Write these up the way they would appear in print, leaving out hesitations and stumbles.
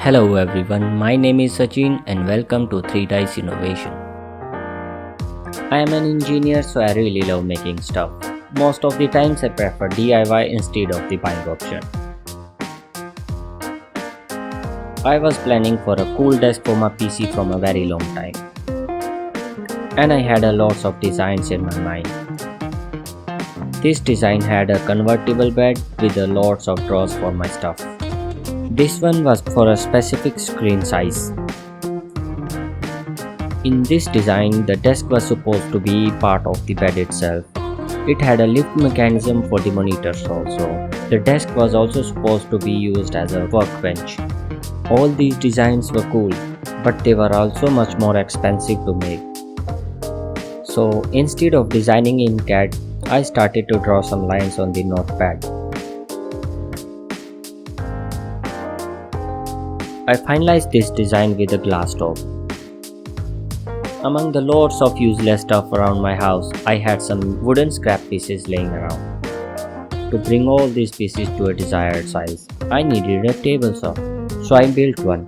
Hello everyone, my name is Sachin and welcome to 3 Dice Innovation. I am an engineer, so I really love making stuff. Most of the times I prefer DIY instead of the buying option. I was planning for a cool desk for my PC from a very long time. And I had a lots of designs in my mind. This design had a convertible bed with a lots of drawers for my stuff. This one was for a specific screen size. In this design, the desk was supposed to be part of the bed itself. It had a lift mechanism for the monitors also. The desk was also supposed to be used as a workbench. All these designs were cool, but they were also much more expensive to make. So instead of designing in CAD, I started to draw some lines on the notepad. I finalized this design with a glass top. Among the lots of useless stuff around my house, I had some wooden scrap pieces laying around. To bring all these pieces to a desired size, I needed a table saw, so I built one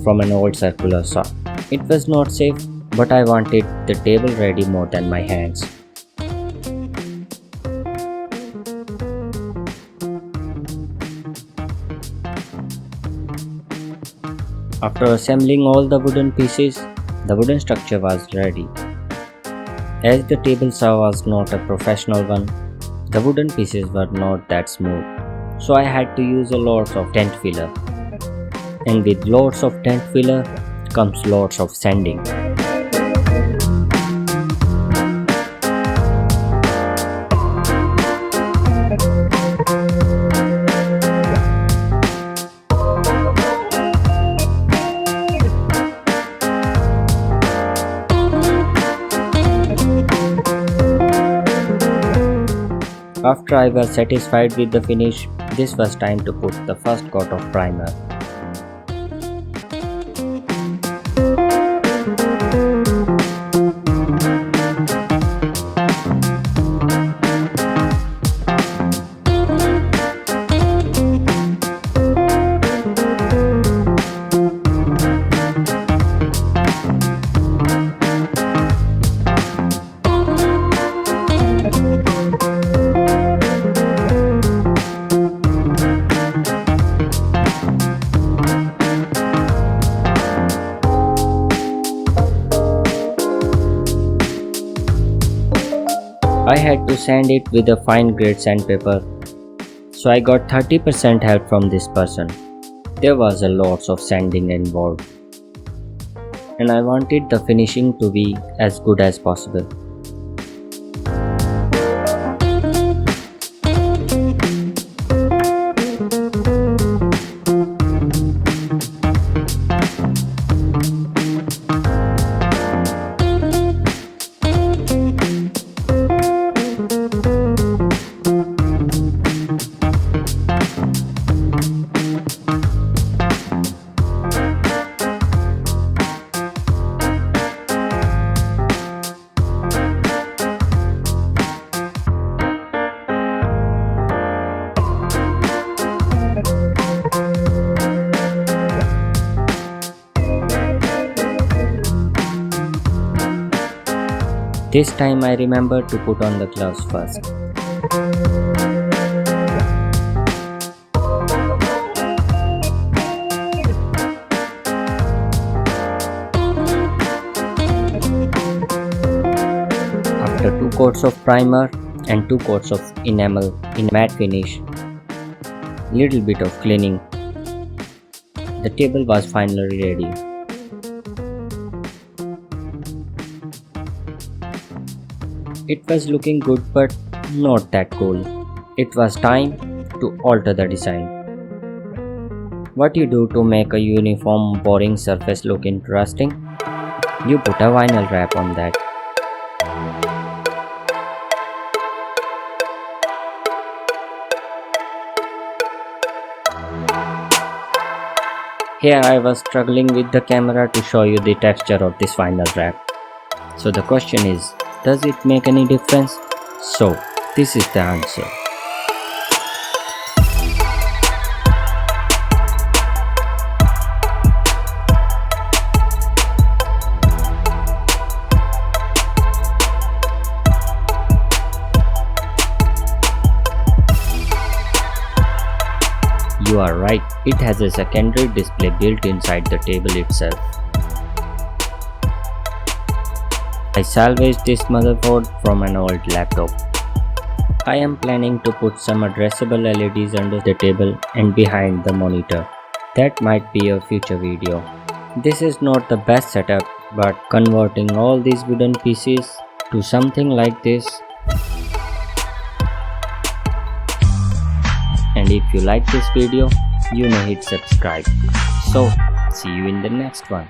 from an old circular saw. It was not safe, but I wanted the table ready more than my hands. After assembling all the wooden pieces, the wooden structure was ready. As the table saw was not a professional one, the wooden pieces were not that smooth, so I had to use a lot of tent filler. And with lots of tent filler comes lots of sanding. After I was satisfied with the finish, this was time to put the first coat of primer. I had to sand it with a fine grade sandpaper, so I got 30% help from this person. There was a lots of sanding involved, and I wanted the finishing to be as good as possible. This time I remembered to put on the gloves first. After 2 coats of primer and 2 coats of enamel in matte finish, little bit of cleaning, the table was finally ready. It was looking good but not that cool. It was time to alter the design. What you do to make a uniform boring surface look interesting? You put a vinyl wrap on that. Here I was struggling with the camera to show you the texture of this vinyl wrap. So the question is, does it make any difference? So this is the answer. You are right, it has a secondary display built inside the table itself. I salvaged this motherboard from an old laptop. I am planning to put some addressable LEDs under the table and behind the monitor. That might be a future video. This is not the best setup, but converting all these wooden pieces to something like this. And if you like this video, hit subscribe. So, see you in the next one.